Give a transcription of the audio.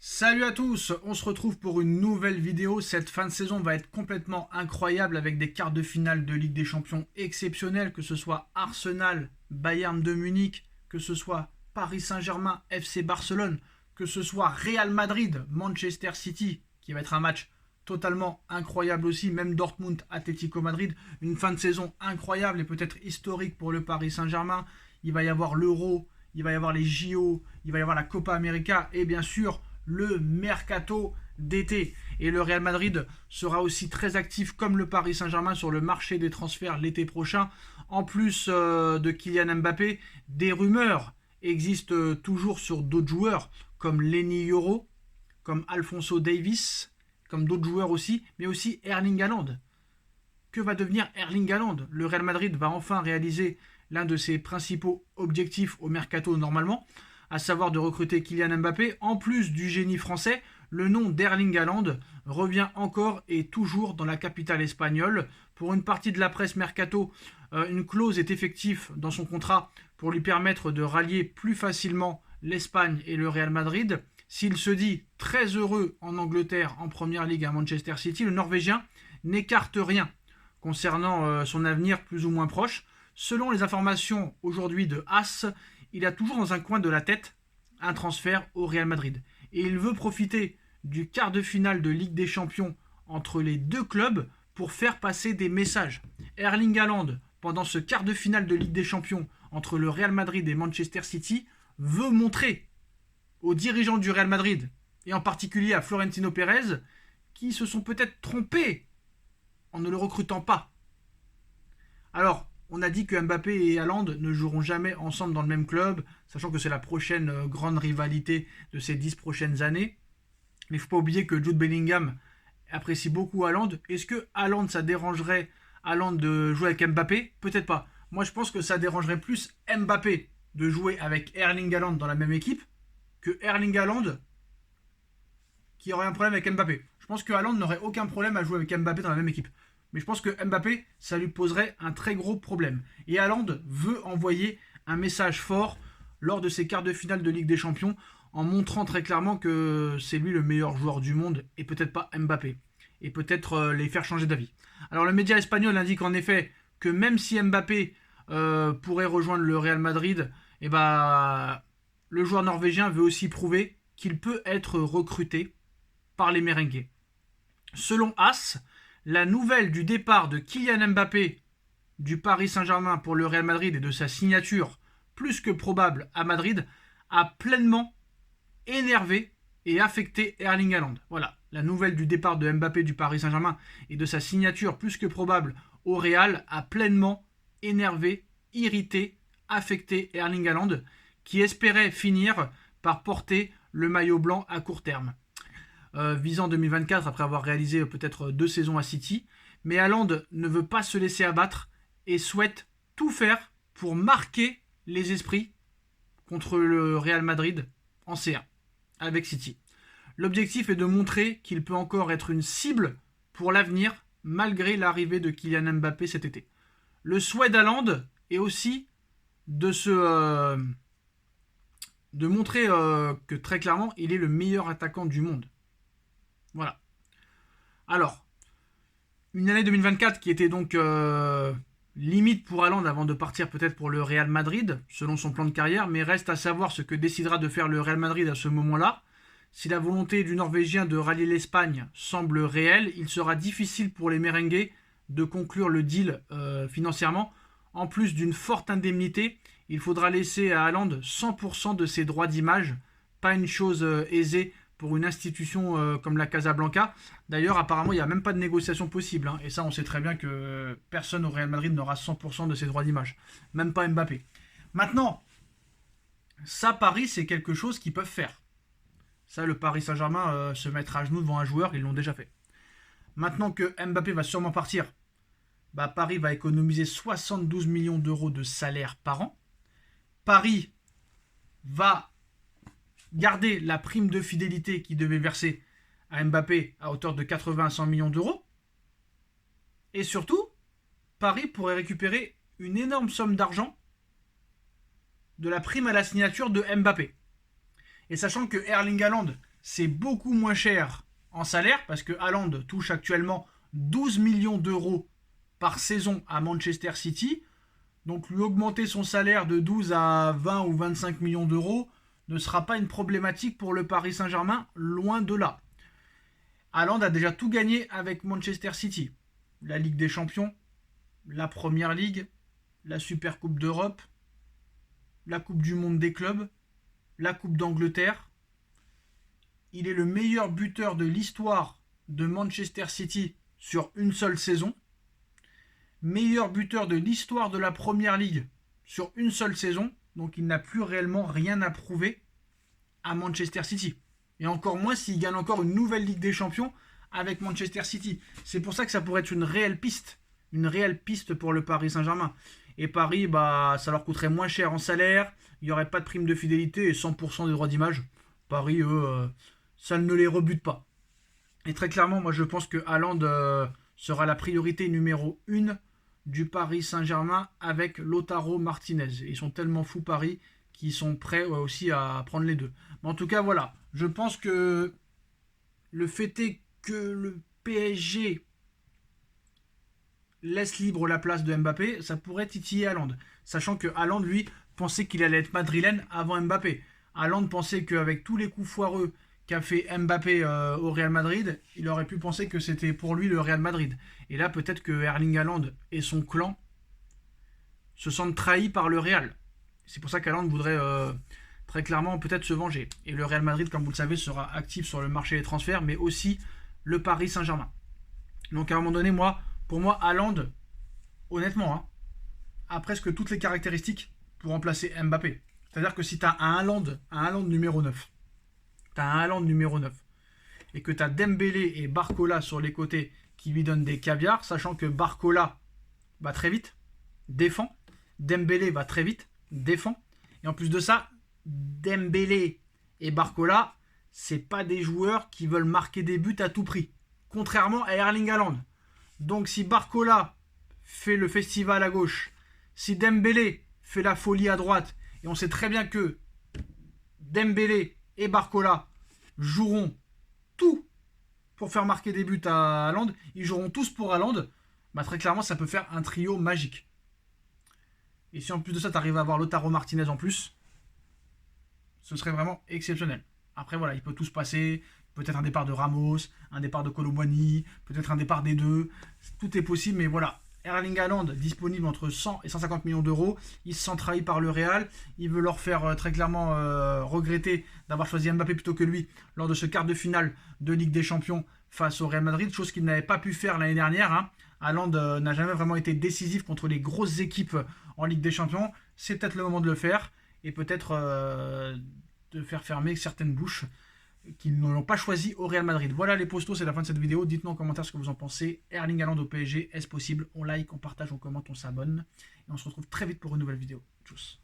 Salut à tous, on se retrouve pour une nouvelle vidéo. Cette fin de saison va être complètement incroyable avec des quarts de finale de Ligue des Champions exceptionnels, que ce soit Arsenal, Bayern de Munich, que ce soit Paris Saint-Germain, FC Barcelone, que ce soit Real Madrid, Manchester City, qui va être un match totalement incroyable aussi, même Dortmund, Atlético Madrid, une fin de saison incroyable et peut-être historique pour le Paris Saint-Germain. Il va y avoir l'Euro, il va y avoir les JO, il va y avoir la Copa América et bien sûr le mercato d'été. Et le Real Madrid sera aussi très actif comme le Paris Saint-Germain sur le marché des transferts l'été prochain. En plus de Kylian Mbappé, des rumeurs existent toujours sur d'autres joueurs comme Lenny Yoro, comme Alphonso Davies, comme d'autres joueurs aussi, mais aussi Erling Haaland. Que va devenir Erling Haaland? Le Real Madrid va enfin réaliser l'un de ses principaux objectifs au mercato normalement, à savoir de recruter Kylian Mbappé. En plus du génie français, le nom d'Erling Haaland revient encore et toujours dans la capitale espagnole. Pour une partie de la presse mercato, une clause est effective dans son contrat pour lui permettre de rallier plus facilement l'Espagne et le Real Madrid. S'il se dit très heureux en Angleterre en Première Ligue à Manchester City, le Norvégien n'écarte rien concernant son avenir plus ou moins proche. Selon les informations aujourd'hui de AS, il a toujours dans un coin de la tête un transfert au Real Madrid. Et il veut profiter du quart de finale de Ligue des Champions entre les deux clubs pour faire passer des messages. Erling Haaland, pendant ce quart de finale de Ligue des Champions entre le Real Madrid et Manchester City, veut montrer aux dirigeants du Real Madrid, et en particulier à Florentino Pérez, qui se sont peut-être trompés en ne le recrutant pas. Alors, on a dit que Mbappé et Haaland ne joueront jamais ensemble dans le même club, sachant que c'est la prochaine grande rivalité de ces 10 prochaines années. Mais il ne faut pas oublier que Jude Bellingham apprécie beaucoup Haaland. Est-ce que Haaland, ça dérangerait Haaland de jouer avec Mbappé? Peut-être pas. Moi, je pense que ça dérangerait plus Mbappé de jouer avec Erling Haaland dans la même équipe que Erling Haaland qui aurait un problème avec Mbappé. Je pense que Haaland n'aurait aucun problème à jouer avec Mbappé dans la même équipe. Mais je pense que Mbappé, ça lui poserait un très gros problème. Et Haaland veut envoyer un message fort lors de ses quarts de finale de Ligue des Champions en montrant très clairement que c'est lui le meilleur joueur du monde et peut-être pas Mbappé. Et peut-être les faire changer d'avis. Alors le média espagnol indique en effet que même si Mbappé pourrait rejoindre le Real Madrid, eh ben, le joueur norvégien veut aussi prouver qu'il peut être recruté par les merengues. Selon AS, la nouvelle du départ de Kylian Mbappé du Paris Saint-Germain pour le Real Madrid et de sa signature plus que probable à Madrid a pleinement énervé et affecté Erling Haaland. Voilà, la nouvelle du départ de Mbappé du Paris Saint-Germain et de sa signature plus que probable au Real a pleinement énervé, irrité, affecté Erling Haaland qui espérait finir par porter le maillot blanc à court terme. Visant 2024 après avoir réalisé peut-être 2 saisons à City. Mais Haaland ne veut pas se laisser abattre et souhaite tout faire pour marquer les esprits contre le Real Madrid en C1 avec City. L'objectif est de montrer qu'il peut encore être une cible pour l'avenir malgré l'arrivée de Kylian Mbappé cet été. Le souhait d'Haaland est aussi de montrer que très clairement il est le meilleur attaquant du monde. Voilà. Alors, une année 2024 qui était donc limite pour Haaland avant de partir peut-être pour le Real Madrid, selon son plan de carrière, mais reste à savoir ce que décidera de faire le Real Madrid à ce moment-là. Si la volonté du Norvégien de rallier l'Espagne semble réelle, il sera difficile pour les merengues de conclure le deal financièrement. En plus d'une forte indemnité, il faudra laisser à Haaland 100% de ses droits d'image. Pas une chose aisée pour une institution comme la Casablanca. D'ailleurs, apparemment, il n'y a même pas de négociation possible. Hein. Et ça, on sait très bien que personne au Real Madrid n'aura 100% de ses droits d'image. Même pas Mbappé. Maintenant, ça, Paris, c'est quelque chose qu'ils peuvent faire. Ça, le Paris Saint-Germain, se mettre à genoux devant un joueur, ils l'ont déjà fait. Maintenant que Mbappé va sûrement partir, bah, Paris va économiser 72 millions d'euros de salaire par an. Paris va garder la prime de fidélité qu'il devait verser à Mbappé à hauteur de 80 à 100 millions d'euros. Et surtout, Paris pourrait récupérer une énorme somme d'argent de la prime à la signature de Mbappé. Et sachant que Erling Haaland c'est beaucoup moins cher en salaire parce que Haaland touche actuellement 12 millions d'euros par saison à Manchester City. Donc lui augmenter son salaire de 12 à 20 ou 25 millions d'euros ne sera pas une problématique pour le Paris Saint-Germain, loin de là. Haaland a déjà tout gagné avec Manchester City. La Ligue des Champions, la Première Ligue, la Super Coupe d'Europe, la Coupe du Monde des clubs, la Coupe d'Angleterre. Il est le meilleur buteur de l'histoire de Manchester City sur une seule saison. Meilleur buteur de l'histoire de la Première Ligue sur une seule saison. Donc il n'a plus réellement rien à prouver à Manchester City. Et encore moins s'il gagne encore une nouvelle Ligue des Champions avec Manchester City. C'est pour ça que ça pourrait être une réelle piste pour le Paris Saint-Germain. Et Paris, ça leur coûterait moins cher en salaire, il n'y aurait pas de prime de fidélité et 100% des droits d'image. Paris, eux, ça ne les rebute pas. Et très clairement, moi je pense que Haaland sera la priorité numéro 1 du Paris Saint-Germain avec Lautaro Martinez. Ils sont tellement fous Paris qu'ils sont prêts aussi à prendre les deux. Mais en tout cas, voilà. Je pense que le fait est que le PSG laisse libre la place de Mbappé, ça pourrait titiller Haaland. Sachant que Haaland, lui, pensait qu'il allait être madrilène avant Mbappé. Haaland pensait qu'avec tous les coups foireux qu'a fait Mbappé au Real Madrid, il aurait pu penser que c'était pour lui le Real Madrid. Et là, peut-être que Erling Haaland et son clan se sentent trahis par le Real. C'est pour ça qu'Haaland voudrait très clairement peut-être se venger. Et le Real Madrid, comme vous le savez, sera actif sur le marché des transferts, mais aussi le Paris Saint-Germain. Donc à un moment donné, pour moi, Haaland, honnêtement, a presque toutes les caractéristiques pour remplacer Mbappé. C'est-à-dire que si tu as un Haaland numéro 9, et que tu as Dembélé et Barcola sur les côtés qui lui donnent des caviars, sachant que Barcola va très vite, défend, Dembélé va très vite, défend, et en plus de ça, Dembélé et Barcola, c'est pas des joueurs qui veulent marquer des buts à tout prix, contrairement à Erling Haaland. Donc si Barcola fait le festival à gauche, si Dembélé fait la folie à droite, et on sait très bien que Dembélé et Barcola joueront tout pour faire marquer des buts à Haaland, ils joueront tous pour Haaland, très clairement ça peut faire un trio magique. Et si en plus de ça tu arrives à avoir Lautaro Martinez en plus, ce serait vraiment exceptionnel. Après voilà, il peut tout se passer, peut-être un départ de Ramos, un départ de Kolo Muani, peut-être un départ des deux, tout est possible, mais voilà. Erling Haaland disponible entre 100 et 150 millions d'euros, il se sent trahi par le Real, il veut leur faire très clairement regretter d'avoir choisi Mbappé plutôt que lui lors de ce quart de finale de Ligue des Champions face au Real Madrid, chose qu'il n'avait pas pu faire l'année dernière. Haaland n'a jamais vraiment été décisif contre les grosses équipes en Ligue des Champions, c'est peut-être le moment de le faire, et peut-être de faire fermer certaines bouches qui ne l'ont pas choisi au Real Madrid. Voilà les postos, c'est la fin de cette vidéo. Dites-nous en commentaire ce que vous en pensez. Erling Haaland au PSG, est-ce possible? On like, on partage, on commente, on s'abonne. Et on se retrouve très vite pour une nouvelle vidéo. Tchuss.